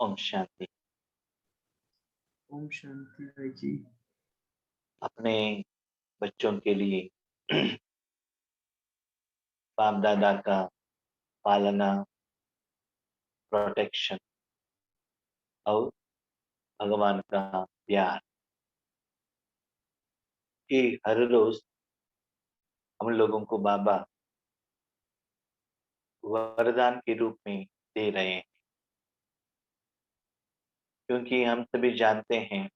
ओम शांति। ओम शांति भाई जी। अपने बच्चों के लिए बाप दादा का पालना, प्रोटेक्शन और भगवान का प्यार, ये हर रोज हम लोगों को बाबा वरदान के रूप में दे रहे हैं। क्योंकि हम सभी जानते हैं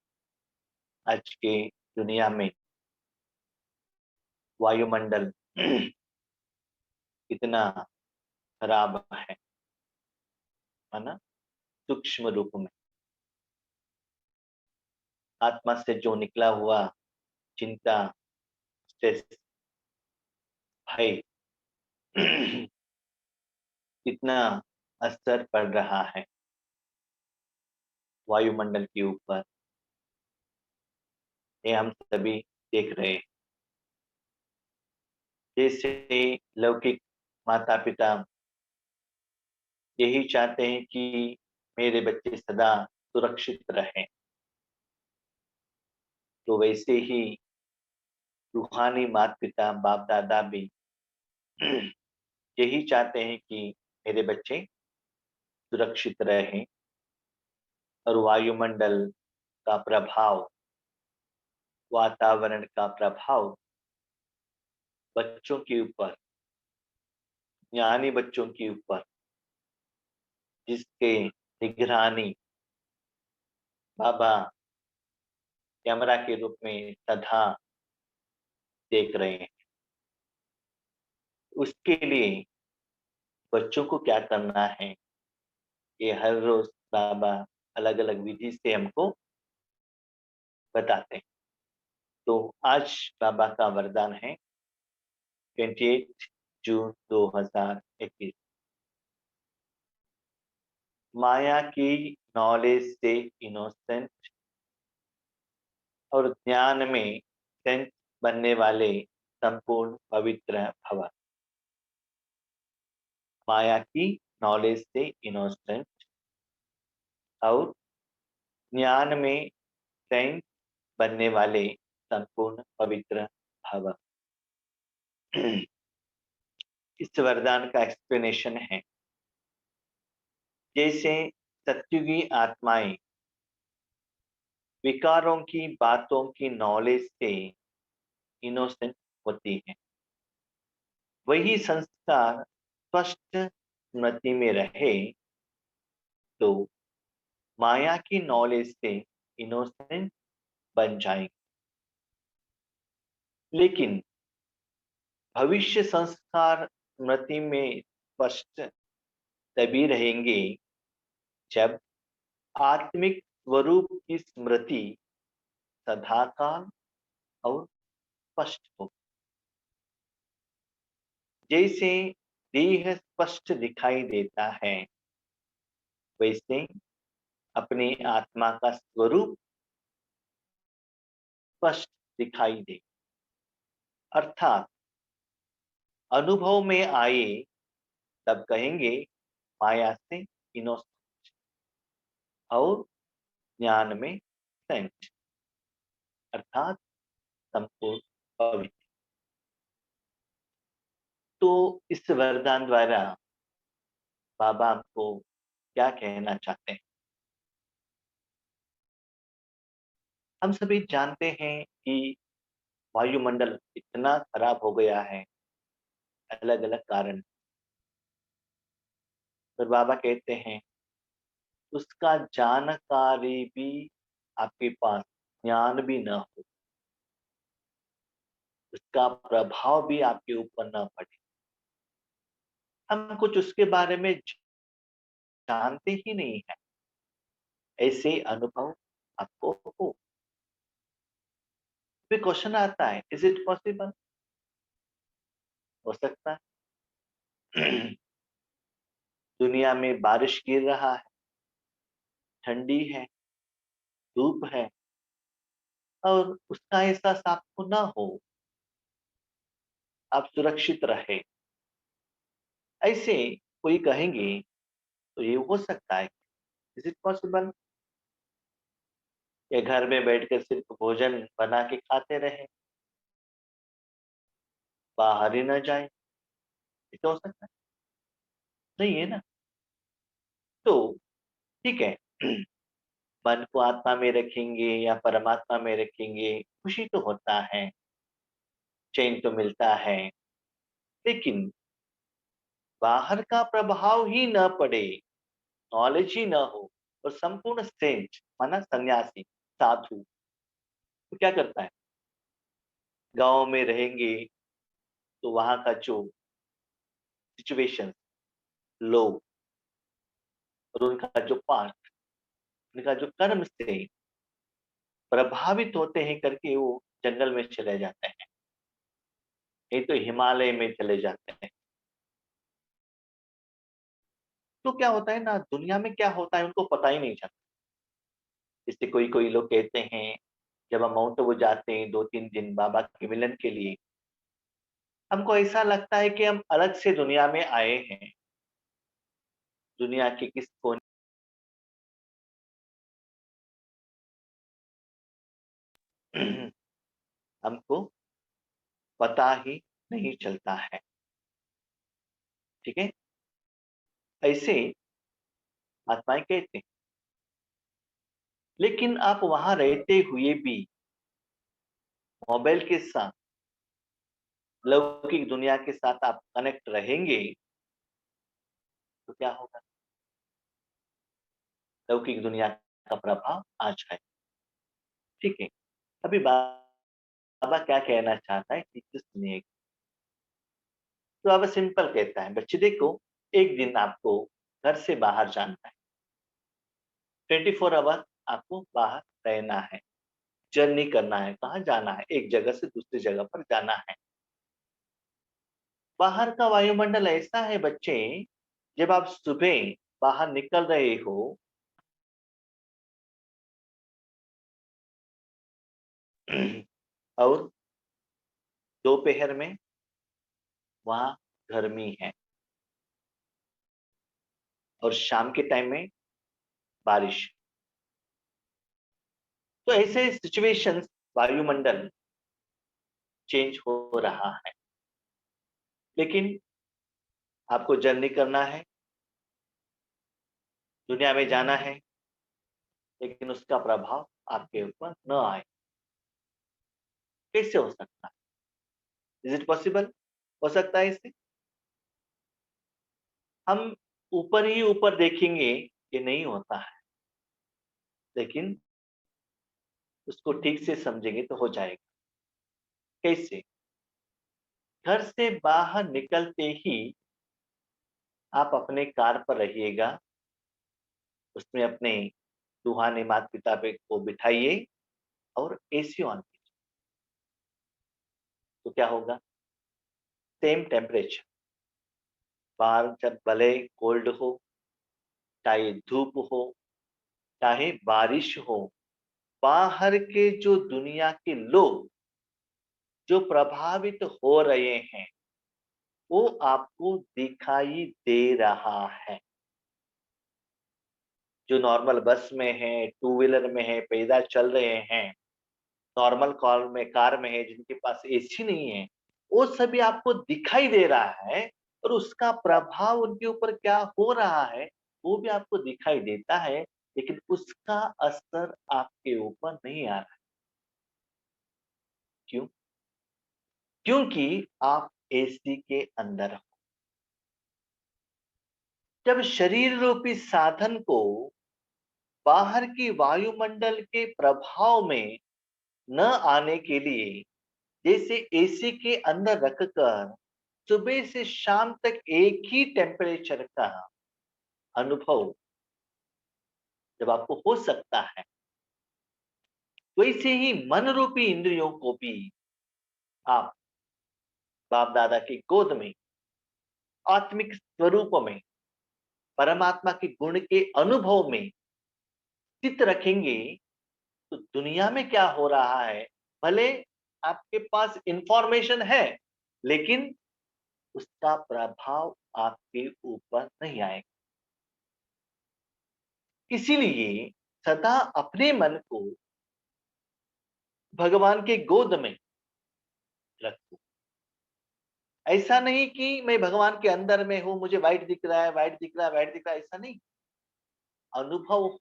आज के दुनिया में वायुमंडल कितना खराब है ना। सूक्ष्म रूप में आत्मा से जो निकला हुआ चिंता, स्ट्रेस, भय कितना असर पड़ रहा है वायुमंडल के ऊपर, ये हम सभी देख रहे हैं। जैसे लौकिक माता पिता यही चाहते हैं कि मेरे बच्चे सदा सुरक्षित रहें, तो वैसे ही रूहानी माता पिता बाप दादा भी यही चाहते हैं कि मेरे बच्चे सुरक्षित रहें और वायुमंडल का प्रभाव, वातावरण का प्रभाव बच्चों के ऊपर, ज्ञानी बच्चों के ऊपर, जिसके निगरानी बाबा कैमरा के रूप में सदा देख रहे हैं। उसके लिए बच्चों को क्या करना है, ये हर रोज बाबा अलग अलग विधि से हमको बताते हैं। तो आज बाबा का वरदान है 28 जून 2021। माया की नॉलेज से इनोसेंट और ज्ञान में सेंट बनने वाले संपूर्ण पवित्र भव। माया की नॉलेज से इनोसेंट और ज्ञान में सेंट बनने वाले संपूर्ण पवित्र भव। इस वरदान का एक्सप्लेनेशन है, जैसे सत्युगी आत्माएं विकारों की बातों की नॉलेज से इनोसेंट होती हैं, वही संस्कार स्पष्ट स्मृति में रहे तो माया की नॉलेज से इनोसेंट बन जाएंगे। लेकिन भविष्य संस्कार स्मृति में स्पष्ट तभी रहेंगे जब आत्मिक स्वरूप की स्मृति सदाकाल और स्पष्ट हो। जैसे देह स्पष्ट दिखाई देता है, वैसे अपनी आत्मा का स्वरूप स्पष्ट दिखाई दे, अर्थात अनुभव में आए तब कहेंगे माया से इनोसेंट और ज्ञान में सेंट, अर्थात संपूर्ण पवित्र। तो इस वरदान द्वारा बाबा हमको क्या कहना चाहते हैं? हम सभी जानते हैं कि वायुमंडल इतना खराब हो गया है, अलग अलग कारण। तो बाबा कहते हैं उसका जानकारी भी आपके पास ज्ञान भी न हो, उसका प्रभाव भी आपके ऊपर न पड़े, हम कुछ उसके बारे में जानते ही नहीं है, ऐसे अनुभव आपको हो। फिर क्वेश्चन आता है, इज इट पॉसिबल? हो सकता है। दुनिया में बारिश गिर रहा है, ठंडी है, धूप है, और उसका एहसास आपको ना हो, आप सुरक्षित रहे, ऐसे कोई कहेंगे तो ये हो सकता है। Is it possible? या घर में बैठकर सिर्फ भोजन बना के खाते रहे, बाहर ही ना जाए? ये तो हो सकता है? नहीं है ना? तो ठीक है, मन को आत्मा में रखेंगे या परमात्मा में रखेंगे, खुशी तो होता है, चैन तो मिलता है, लेकिन बाहर का प्रभाव ही न पड़े, नॉलेज ही न हो, और संपूर्ण सेंट माना सन्यासी, साधु, तो क्या करता है? गांव में रहेंगे तो वहां का जो सिचुएशन, लोग और उनका जो पाठ, उनका जो कर्म से प्रभावित होते हैं करके वो जंगल में चले जाते हैं, नहीं तो हिमालय में चले जाते हैं। तो क्या होता है ना, दुनिया में क्या होता है उनको पता ही नहीं चलता। जैसे कोई कोई लोग कहते हैं, जब हम माउंट आबू जाते हैं 2-3 दिन बाबा के मिलन के लिए, हमको ऐसा लगता है कि हम अलग से दुनिया में आए हैं, दुनिया के किस कोने हमको पता ही नहीं चलता है। ठीक है, ऐसे आत्माएं कहते हैं। लेकिन आप वहां रहते हुए भी मोबाइल के साथ, लौकिक दुनिया के साथ आप कनेक्ट रहेंगे, तो क्या होगा? लौकिक दुनिया का प्रभाव आ जाए। ठीक है, अभी बाबा क्या कहना चाहता है ठीक से सुनिए। तो बाबा सिंपल कहता है, बच्चे देखो, एक दिन आपको घर से बाहर जाना है, 24 आवर आपको बाहर रहना है, जर्नी करना है, कहाँ जाना है? एक जगह से दूसरी जगह पर जाना है। बाहर का वायुमंडल ऐसा है बच्चे, जब आप सुबह बाहर निकल रहे हो और दोपहर में वहां गर्मी है, और शाम के टाइम में बारिश। तो ऐसे सिचुएशंस, वायुमंडल चेंज हो रहा है, लेकिन आपको जर्नी करना है, दुनिया में जाना है, लेकिन उसका प्रभाव आपके ऊपर न आए। कैसे हो सकता है? Is it possible? हो सकता है इससे? हम ऊपर ही ऊपर देखेंगे, ये नहीं होता है, लेकिन उसको ठीक से समझेंगे तो हो जाएगा। कैसे? घर से बाहर निकलते ही आप अपने कार पर रहिएगा, उसमें अपने रूहानी माता पिता पे को बिठाइए और एसी ऑन कीजिए, तो क्या होगा? सेम टेम्परेचर, बाहर जब भले कोल्ड हो, चाहे धूप हो, चाहे बारिश हो, बाहर के जो दुनिया के लोग जो प्रभावित हो रहे हैं, वो आपको दिखाई दे रहा है। जो नॉर्मल बस में है, टू व्हीलर में है, पैदल चल रहे हैं, नॉर्मल कार में है, जिनके पास एसी नहीं है, वो सभी आपको दिखाई दे रहा है, और उसका प्रभाव उनके ऊपर क्या हो रहा है, वो भी आपको दिखाई देता है, लेकिन उसका असर आपके ऊपर नहीं आ रहा है। क्यों? क्योंकि आप एसी के अंदर हो। जब शरीर रूपी साधन को बाहर की वायुमंडल के प्रभाव में न आने के लिए, जैसे एसी के अंदर रखकर सुबह से शाम तक एक ही टेम्परेचर का अनुभव जब आपको हो सकता है, वैसे ही मन रूपी इंद्रियों को भी आप बाप दादा की गोद में, आत्मिक स्वरूप में, परमात्मा के गुण के अनुभव में स्थित रखेंगे, तो दुनिया में क्या हो रहा है, भले आपके पास इंफॉर्मेशन है, लेकिन उसका प्रभाव आपके ऊपर नहीं आएगा। इसीलिए सदा अपने मन को भगवान के गोद में रखो। ऐसा नहीं कि मैं भगवान के अंदर में हूं, मुझे व्हाइट दिख रहा है, व्हाइट दिख रहा है, व्हाइट दिख रहा है, ऐसा नहीं। अनुभव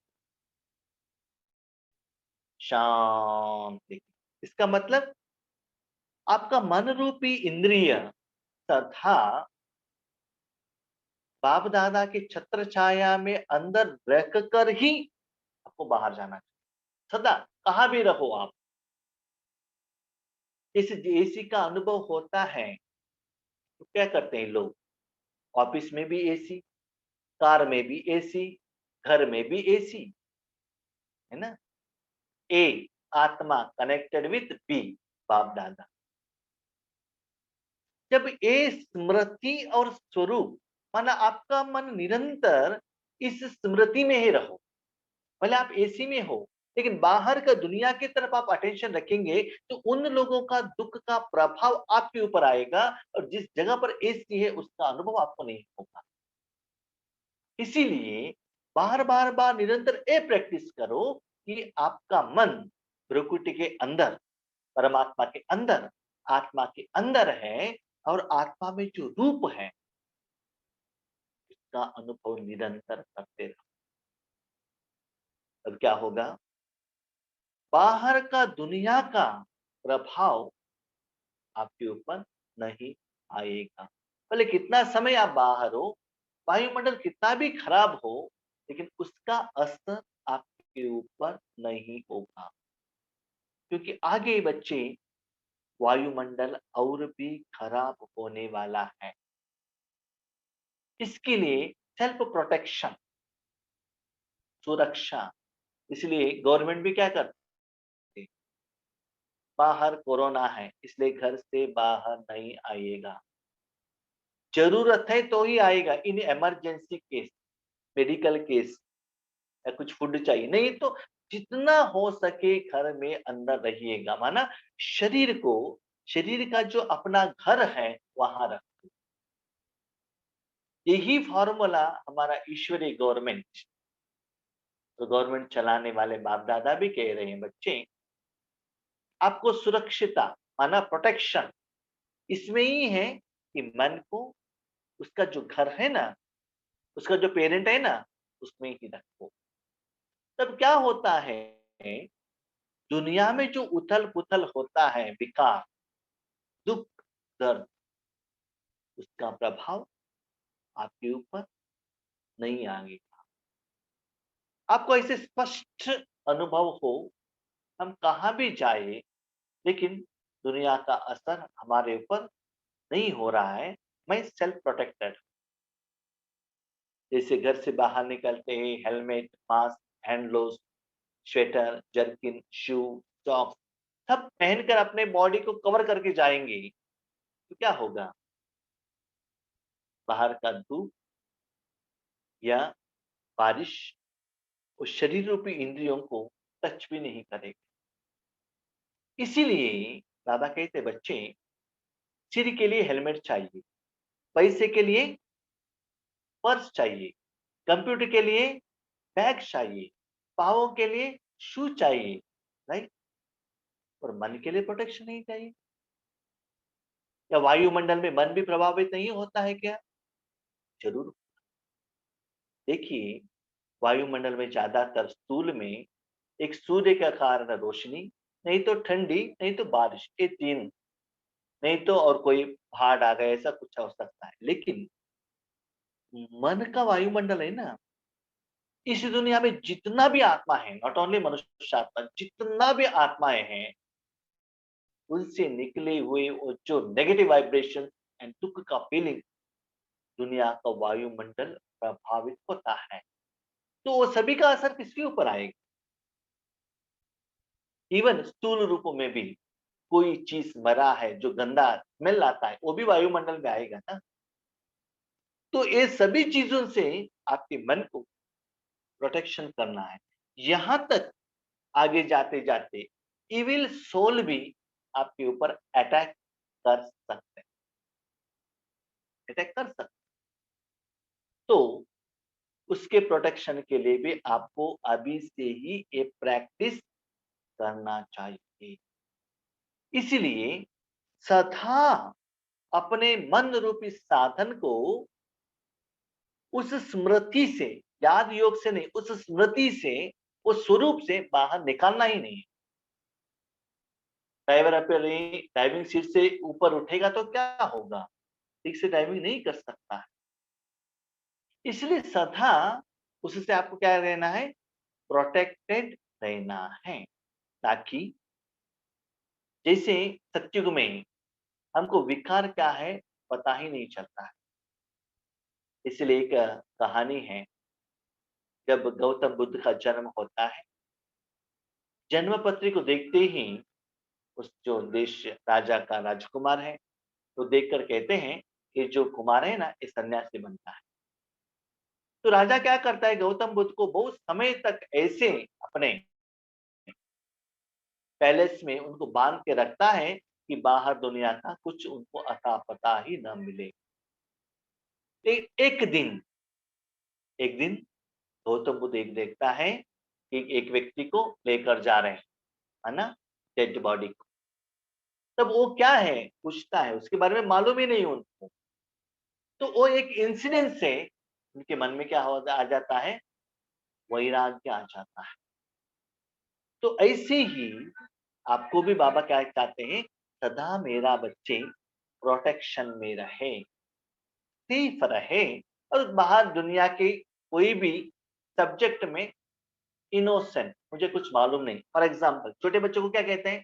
शांति। इसका मतलब आपका मन रूपी इंद्रिय सदा बाप दादा के छत्र छाया में अंदर रख कर ही आपको बाहर जाना चाहिए। सदा कहां भी रहो आप। इस एसी का अनुभव होता है तो क्या करते हैं लोग? ऑफिस में भी एसी, कार में भी एसी, घर में भी एसी, है ना? ए आत्मा कनेक्टेड विथ बी बाप दादा। जब ए स्मृति और स्वरूप, माना आपका मन निरंतर इस स्मृति में ही रहो, भले आप एसी में हो, लेकिन बाहर का दुनिया की तरफ आप अटेंशन रखेंगे तो उन लोगों का दुख का प्रभाव आपके ऊपर आएगा, और जिस जगह पर एसी है उसका अनुभव आपको नहीं होगा। इसीलिए बार बार बार निरंतर ये प्रैक्टिस करो कि आपका मन प्रकृति के अंदर, परमात्मा के अंदर, आत्मा के अंदर है, और आत्मा में जो रूप है उसका अनुभव निरंतर करते रहो। अब क्या होगा? बाहर का दुनिया का प्रभाव आपके ऊपर नहीं आएगा। भले कितना समय आप बाहर हो, वायुमंडल कितना भी खराब हो, लेकिन उसका असर आपके ऊपर नहीं होगा। क्योंकि आगे बच्चे वायुमंडल और भी खराब होने वाला है। इसके लिए सेल्फ प्रोटेक्शन, सुरक्षा, इसलिए गवर्नमेंट भी क्या करती है? बाहर कोरोना है इसलिए घर से बाहर नहीं आइएगा, जरूरत है तो ही आएगा, in emergency case, medical case, या कुछ फूड चाहिए, नहीं तो जितना हो सके घर में अंदर रहिएगा। माना शरीर को, शरीर का जो अपना घर है वहां रखो। यही फॉर्मूला हमारा ईश्वरीय गवर्नमेंट, तो गवर्नमेंट चलाने वाले बाप दादा भी कह रहे हैं, बच्चे आपको सुरक्षिता, माना प्रोटेक्शन इसमें ही है कि मन को, उसका जो घर है ना, उसका जो पेरेंट है ना, उसमें ही रखो। तब क्या होता है? दुनिया में जो उथल पुथल होता है, विकार, दुख, दर्द, उसका प्रभाव आपके ऊपर नहीं आएगा। आपको ऐसे स्पष्ट अनुभव हो, हम कहां भी जाए लेकिन दुनिया का असर हमारे ऊपर नहीं हो रहा है, मैं सेल्फ प्रोटेक्टेड। जैसे घर से बाहर निकलते हैं helmet, mask, hand gloves, sweater, jerkin, shoe, socks सब पहनकर अपने बॉडी को कवर करके जाएंगे, तो क्या होगा? बाहर का धूप या बारिश उस शरीर रूपी इंद्रियों को टच भी नहीं करेगा। इसीलिए बाबा कहते बच्चे, सिर के लिए हेलमेट चाहिए, पैसे के लिए पर्स चाहिए, कंप्यूटर के लिए बैग चाहिए, पाँवों के लिए शू चाहिए, राइट? और मन के लिए प्रोटेक्शन नहीं चाहिए? या वायुमंडल में मन भी प्रभावित नहीं होता है क्या? जरूर। देखिए, वायुमंडल में ज्यादातर स्थूल में एक सूर्य के कारण रोशनी, नहीं तो ठंडी, नहीं तो बारिश, ये तीन, नहीं तो और कोई पहाड़ आ गए, ऐसा कुछ हो सकता है। लेकिन मन का वायुमंडल है ना, इस दुनिया में जितना भी आत्मा है, नॉट ओनली मनुष्य आत्मा, जितना भी आत्माएं हैं, उनसे निकले हुए वो जो नेगेटिव वाइब्रेशन एंड दुख का फीलिंग, दुनिया का वायुमंडल प्रभावित होता है। तो वो सभी का असर किसके ऊपर आएगा? इवन स्थूल रूप में भी कोई चीज मरा है जो गंदा स्मेल आता है, वो भी वायुमंडल में आएगा ना। तो ये सभी चीजों से आपके मन को प्रोटेक्शन करना है। यहां तक आगे जाते जाते इविल सोल भी आपके ऊपर अटैक कर सकते हैं, अटैक कर सकते। तो उसके प्रोटेक्शन के लिए भी आपको अभी से ही ये प्रैक्टिस करना चाहिए। इसलिए सदा अपने मन रूपी साधन को उस स्मृति से, याद योग से नहीं, उस स्मृति से, उस स्वरूप से बाहर निकालना ही नहीं है। ड्राइवर अपनी ड्राइविंग सीट से ऊपर उठेगा तो क्या होगा? ठीक से ड्राइविंग नहीं कर सकता है। इसलिए सदा उससे आपको क्या रहना है? प्रोटेक्टेड रहना है, ताकि जैसे सत्युग में हमको विकार क्या है पता ही नहीं चलता है। इसलिए एक कहानी है, जब गौतम बुद्ध का जन्म होता है, जन्म पत्री को देखते ही उस जो देश राजा का राजकुमार है, तो देखकर कहते हैं कि जो कुमार है ना, ये सन्यासी बनता है। तो राजा क्या करता है, गौतम बुद्ध को बहुत समय तक ऐसे अपने पैलेस में उनको बांध के रखता है कि बाहर दुनिया का कुछ उनको अता पता ही न मिले। एक दिन एक दिन गौतम बुद्ध एक देखता है कि एक व्यक्ति को लेकर जा रहे हैं, है ना, डेड बॉडी को। तब वो क्या है पूछता है, उसके बारे में मालूम ही नहीं उनको। तो वो एक इंसिडेंट से उनके मन में क्या हो आ जाता है, वैराग्य आ जाता है। तो ऐसे ही आपको भी बाबा क्या चाहते हैं, सदा मेरा बच्चे प्रोटेक्शन में रहे, सेफ रहे, और बाहर दुनिया के कोई भी सब्जेक्ट में इनोसेंट, मुझे कुछ मालूम नहीं। फॉर एग्जाम्पल छोटे बच्चों को क्या कहते हैं?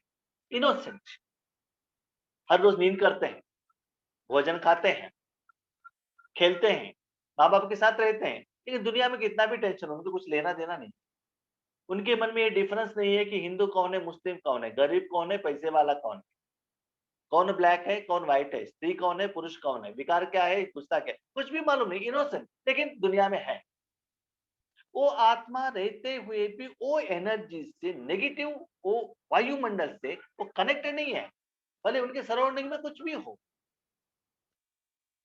इनोसेंट। हर रोज नींद करते हैं, भोजन खाते हैं, खेलते हैं, माँ बाप के साथ रहते हैं, लेकिन दुनिया में कितना भी टेंशन हो उनको कुछ लेना देना नहीं। उनके मन में ये डिफरेंस नहीं है कि हिंदू कौन है, मुस्लिम कौन है, गरीब कौन है, पैसे वाला कौन है, कौन ब्लैक है, कौन व्हाइट है, स्त्री कौन है, पुरुष कौन है, विकार क्या है, गुस्सा क्या है, कुछ भी मालूम नहीं, इनोसेंट, लेकिन दुनिया में है। वो आत्मा रहते हुए भी वो एनर्जी से नेगेटिव, वो वायुमंडल से वो कनेक्टेड नहीं है, भले उनके सराउंडिंग में कुछ भी हो।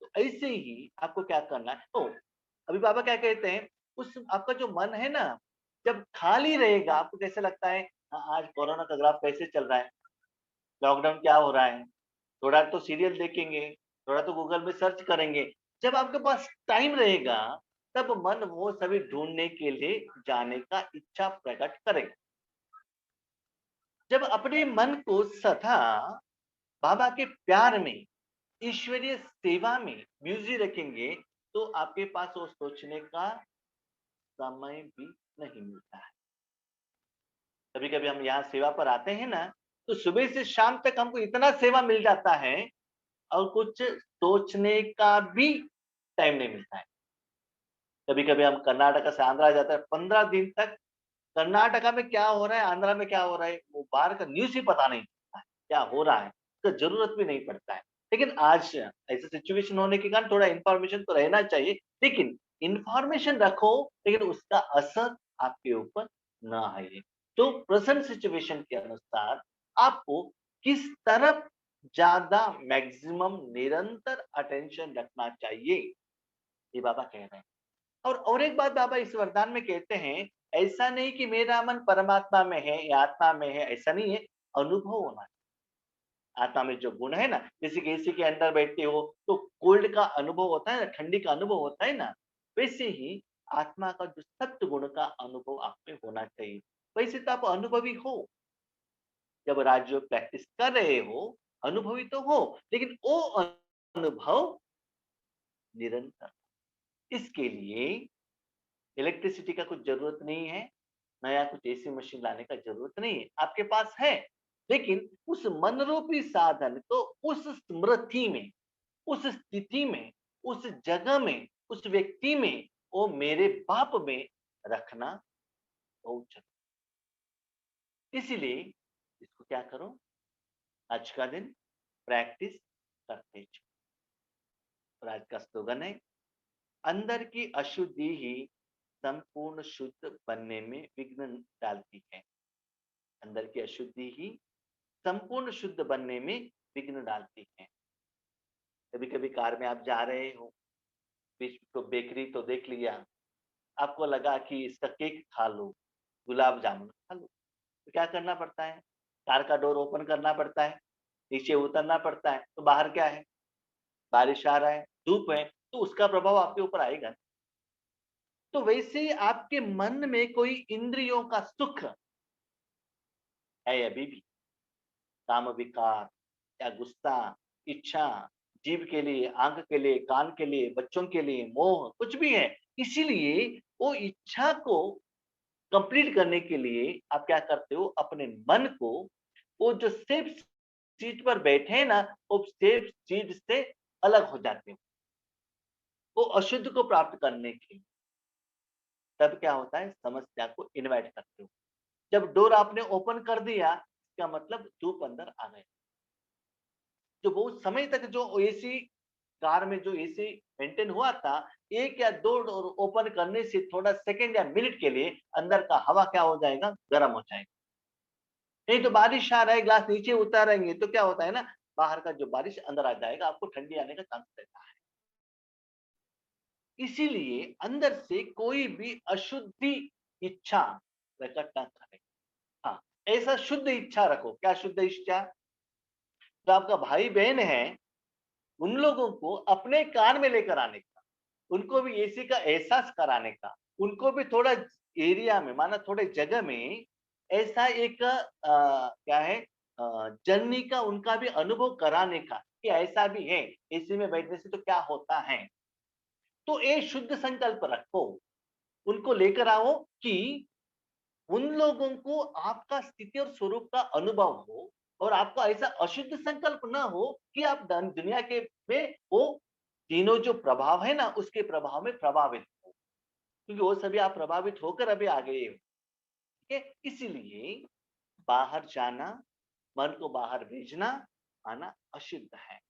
तो ऐसे ही आपको क्या करना है, तो अभी बाबा क्या कहते हैं, उस आपका जो मन है ना, जब खाली रहेगा आपको कैसे लगता है, हाँ, आज कोरोना का ग्राफ कैसे चल रहा है, लॉकडाउन क्या हो रहा है, थोड़ा तो सीरियल देखेंगे, थोड़ा तो गूगल में सर्च करेंगे। जब आपके पास टाइम रहेगा, तब मन वो सभी ढूंढने के लिए जाने का इच्छा प्रकट करेगा। जब अपने मन को सदा बाबा के प्यार में, ईश्वरीय सेवा में बिजी रखेंगे, तो आपके पास वो सोचने का समय भी नहीं मिलता है। कभी कभी हम यहाँ सेवा पर आते हैं ना, तो सुबह से शाम तक हमको इतना सेवा मिल जाता है और कुछ सोचने का भी टाइम नहीं मिलता है। कभी कभी हम कर्नाटक से आंध्रा जाते हैं, 15 दिन तक कर्नाटका में क्या हो रहा है, आंध्रा में क्या हो रहा है, वो बाहर का न्यूज ही पता नहीं चलता है क्या हो रहा है, उसका जरूरत भी नहीं पड़ता है। लेकिन आज ऐसे सिचुएशन होने के कारण थोड़ा इंफॉर्मेशन तो रहना चाहिए, लेकिन इंफॉर्मेशन रखो, लेकिन उसका असर आपके ऊपर ना आए। तो प्रेजेंट सिचुएशन के अनुसार आपको किस तरफ ज्यादा मैक्सिमम निरंतर अटेंशन रखना चाहिए, ये बाबा कह रहे हैं। और एक बात बाबा इस वरदान में कहते हैं, ऐसा नहीं कि मेरा मन परमात्मा में है या आत्मा में है, ऐसा नहीं है, अनुभव होना। आत्मा में जो गुण है ना, जैसे कि एसी के अंदर बैठते हो तो कोल्ड का अनुभव होता है ना, ठंडी का अनुभव होता है ना, वैसे ही आत्मा का जो सत्य गुण का अनुभव आप में होना चाहिए। वैसे तो आप अनुभवी हो, जब राजयोग प्रैक्टिस कर रहे हो, अनुभवी तो हो, लेकिन वो अनुभव निरंतर। इसके लिए इलेक्ट्रिसिटी का कुछ जरूरत नहीं है, नया कुछ एसी मशीन लाने का जरूरत नहीं है, आपके पास है। लेकिन उस मन रूपी साधन को उस स्मृति में, उस स्थिति में, उस जगह में, उस व्यक्ति में, वो मेरे बाप में रखना बहुत जरूरी। इसीलिए इसको क्या करो, आज का दिन प्रैक्टिस करते जाओ। और आज का स्लोगन है, अंदर की अशुद्धि ही संपूर्ण शुद्ध बनने में विघ्न डालती है। अंदर की अशुद्धि ही संपूर्ण शुद्ध बनने में विघ्न डालती है। कभी कभी कार में आप जा रहे हो, बीच में तो बेकरी तो देख लिया, आपको लगा कि इसका केक खा लो, गुलाब जामुन खा लो, तो क्या करना पड़ता है? कार का डोर ओपन करना पड़ता है, नीचे उतरना पड़ता है, तो बाहर क्या है? बारिश आ रहा है, धूप है, तो उसका प्रभाव आपके ऊपर आएगा। तो वैसे ही आपके मन में कोई इंद्रियों का सुख है अभी भी, काम विकार या गुस्सा, इच्छा, जीभ के लिए, आंख के लिए, कान के लिए, बच्चों के लिए, मोह कुछ भी है। इसीलिए वो इच्छा को कंप्लीट करने के लिए आप क्या करते हो? अपने मन को वो जो सेफ सीट पर बैठे हैं ना, वो सेफ सीट से अलग हो जाते हो। वो अशुद्ध को प्राप्त करने के लिए तब क्या होता है? समस्या को इनवाइट करते हो। जब डोर आपने ओपन कर दिया, इसका मतलब धूप अंदर आ गया। जो बहुत समय तक जो एसी कार में जो एसी मेंटेन हुआ था, 1 या 2 डोर ओपन करने से थोड़ा सेकंड या मिनट के लिए अंदर का हवा क्या हो जाएगा? गर्म हो जाएगा। नहीं तो बारिश आ रहा है, ग्लास नीचे उतारेंगे तो क्या होता है ना, बाहर का जो बारिश अंदर आ जाएगा, आपको ठंडी आने का चांस रहता है। इसीलिए अंदर से कोई भी अशुद्धि इच्छा प्रकट ना करे। हाँ, ऐसा शुद्ध इच्छा रखो। क्या शुद्ध इच्छा? जो आपका भाई-बहन है, उन लोगों को अपने कान में लेकर आने का, उनको भी एसी का एहसास कराने का, उनको भी थोड़ा एरिया में माना थोड़े जगह में ऐसा एक क्या है जर्नी का उनका भी अनुभव कराने का कि ऐसा भी है, एसी में बैठने से तो क्या होता है। तो ये शुद्ध संकल्प रखो, उनको लेकर आओ कि उन लोगों को आपका स्थिति और स्वरूप का अनुभव हो और आपको ऐसा अशुद्ध संकल्प ना हो कि आप दुनिया के में वो तीनों जो प्रभाव है ना उसके प्रभाव में प्रभावित हो, क्योंकि वो सभी आप प्रभावित होकर अभी आ गए हो। ठीक है, इसीलिए बाहर जाना, मन को बाहर भेजना, आना अशुद्ध है।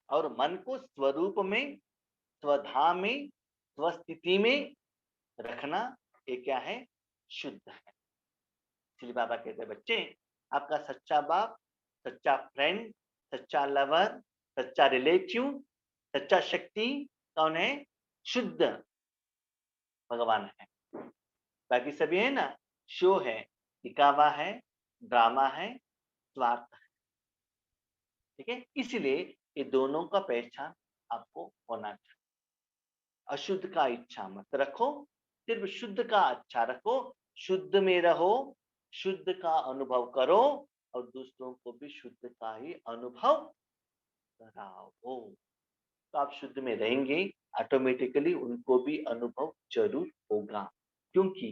और मन को स्वरूप में, स्वधाम में, स्वस्थिति में रखना ये क्या है? शुद्ध है। इसलिए बाबा कहते हैं बच्चे, आपका सच्चा बाप, सच्चा फ्रेंड, सच्चा लवर, सच्चा रिलेटिव, सच्चा शक्ति कौन है? शुद्ध भगवान है। बाकी सभी है ना, शो है, दिखावा है, ड्रामा है, स्वार्थ है। ठीक है, इसलिए ये दोनों का पहचान आपको होना चाहिए। अशुद्ध का इच्छा मत रखो, सिर्फ शुद्ध का अच्छा रखो, शुद्ध में रहो, शुद्ध का अनुभव करो और दूसरों को भी शुद्ध का ही अनुभव कराओ। तो आप शुद्ध में रहेंगे, ऑटोमेटिकली उनको भी अनुभव जरूर होगा। क्योंकि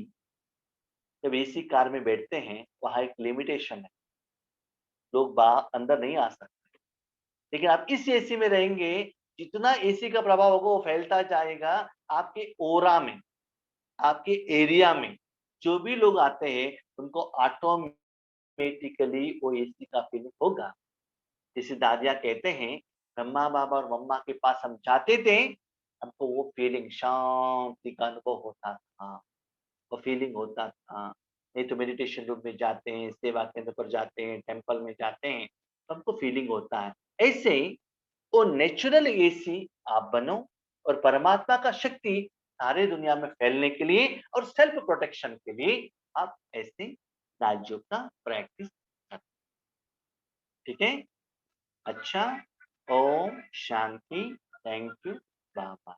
जब एसी कार में बैठते हैं वहां एक लिमिटेशन है, लोग बाहर अंदर नहीं आ सकते। लेकिन आप इस एसी में रहेंगे, जितना एसी का प्रभाव होगा वो फैलता जाएगा आपके ओरा में, आपके एरिया में। जो भी लोग आते हैं उनको ऑटोमेटिकली वो एसी का फीलिंग होगा। जैसे दादियाँ कहते हैं, ब्रह्मा बाबा और मम्मा के पास हम जाते थे, हमको वो फीलिंग शांति का अनुभव होता था, वो फीलिंग होता था। नहीं तो मेडिटेशन रूम में जाते हैं, सेवा केंद्र पर जाते हैं, टेम्पल में जाते हैं, तो हमको फीलिंग होता है। ऐसे ही वो नेचुरल एसी आप बनो और परमात्मा का शक्ति सारे दुनिया में फैलने के लिए और सेल्फ प्रोटेक्शन के लिए आप ऐसे राज्यों का प्रैक्टिस करें। ठीक है? अच्छा, Om Shanti. Thank you Baba.